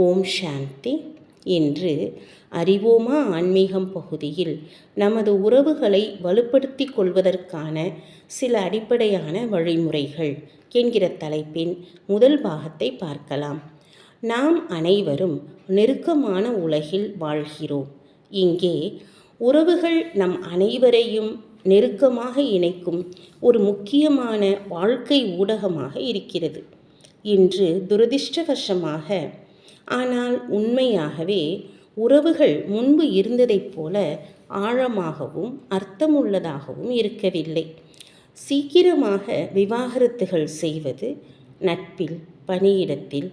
ஓம் சாந்தி. இன்று அறிவோமா ஆன்மீகம் பகுதியில் நமது உறவுகளை வலுப்படுத்திக் கொள்வதற்கான சில அடிப்படையான வழிமுறைகள் என்கிற தலைப்பின் முதல் பாகத்தை பார்க்கலாம். நாம் அனைவரும் நெருக்கமான உலகில் வாழ்கிறோம். இங்கே உறவுகள் நம் அனைவரையும் நெருக்கமாக இணைக்கும் ஒரு முக்கியமான வாழ்க்கை ஊடகமாக இருக்கிறது. இன்று துரதிர்ஷ்டவசமாக, ஆனால் உண்மையாகவே உறவுகள் முன்பு இருந்ததைப் போல ஆழமாகவும் அர்த்தமுள்ளதாகவும் இருக்கவில்லை. சீக்கிரமாக விவாகரத்துகள் செய்வது, நட்பில், பணியிடத்தில்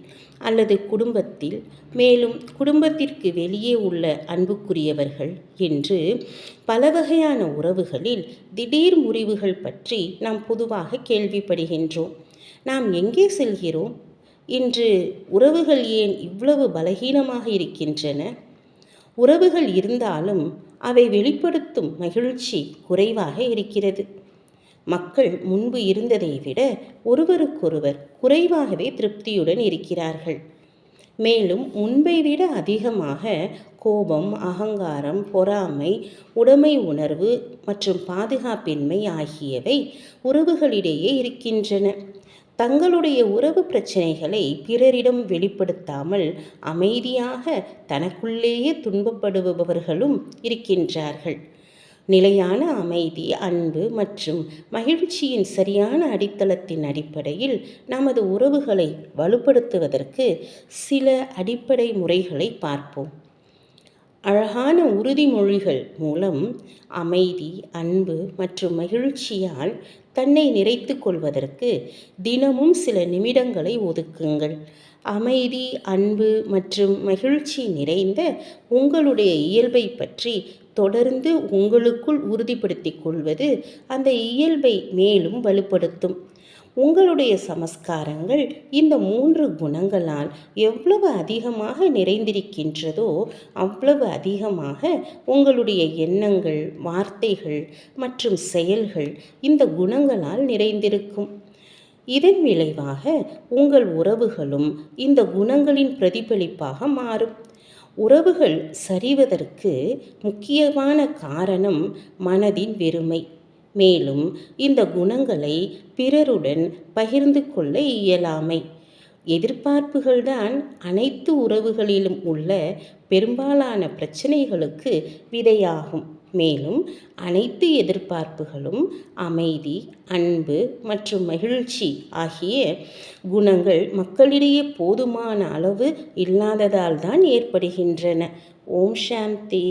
அல்லது குடும்பத்தில், மேலும் குடும்பத்திற்கு வெளியே உள்ள அன்புக்குரியவர்கள் என்று பல வகையான உறவுகளில் திடீர் முறிவுகள் பற்றி நாம் பொதுவாக கேள்விப்படுகின்றோம். நாம் எங்கே செல்கிறோம்? இன்று உறவுகள் ஏன் இவ்வளவு பலகீனமாக இருக்கின்றன? உறவுகள் இருந்தாலும் அவை வெளிப்படுத்தும் மகிழ்ச்சி குறைவாக இருக்கிறது. மக்கள் முன்பு இருந்ததை விட ஒருவருக்கொருவர் குறைவாகவே திருப்தியுடன் இருக்கிறார்கள். மேலும் முன்பை விட அதிகமாக கோபம், அகங்காரம், பொறாமை, உடைமை உணர்வு மற்றும் பாதுகாப்பின்மை ஆகியவை உறவுகளிடையே இருக்கின்றன. தங்களுடைய உறவு பிரச்சனைகளை பிறரிடம் வெளிப்படுத்தாமல் அமைதியாக தனக்குள்ளேயே துன்பப்படுபவர்களும் இருக்கின்றார்கள். நிலையான அமைதி, அன்பு மற்றும் மகிழ்ச்சியின் சரியான அடித்தளத்தின் அடிப்படையில் நமது உறவுகளை வலுப்படுத்துவதற்கு சில அடிப்படை முறைகளை பார்ப்போம். அழகான உறுதிமொழிகள் மூலம் அமைதி, அன்பு மற்றும் மகிழ்ச்சியால் தன்னை நிறைத்து கொள்வதற்கு தினமும் சில நிமிடங்களை ஒதுக்குங்கள். அமைதி, அன்பு மற்றும் மகிழ்ச்சி நிறைந்த உங்களுடைய இயல்பை பற்றி தொடர்ந்து உங்களுக்குள் உறுதிப்படுத்திக் கொள்வது அந்த இயல்பை மேலும் வலுப்படுத்தும். உங்களுடைய சமஸ்காரங்கள் இந்த 3 குணங்களால் எவ்வளவு அதிகமாக நிறைந்திருக்கின்றதோ அவ்வளவு அதிகமாக உங்களுடைய எண்ணங்கள், வார்த்தைகள் மற்றும் செயல்கள் இந்த குணங்களால் நிறைந்திருக்கும். இதன் விளைவாக உங்கள் உறவுகளும் இந்த குணங்களின் பிரதிபலிப்பாக மாறும். உறவுகள் சரிவதற்கு முக்கியமான காரணம் மனதின் வெறுமை. மேலும் இந்த குணங்களை பிறருடன் பகிர்ந்து கொள்ள இயலாமை. எதிர்பார்ப்புகள்தான் அனைத்து உறவுகளிலும் உள்ள பெரும்பாலான பிரச்சனைகளுக்கு விதையாகும். மேலும் அனைத்து எதிர்பார்ப்புகளும் அமைதி, அன்பு மற்றும் மகிழ்ச்சி ஆகிய குணங்கள் மக்களிடையே போதுமான அளவு இல்லாததால் தான் ஏற்படுகின்றன. ஓம் சாந்தி.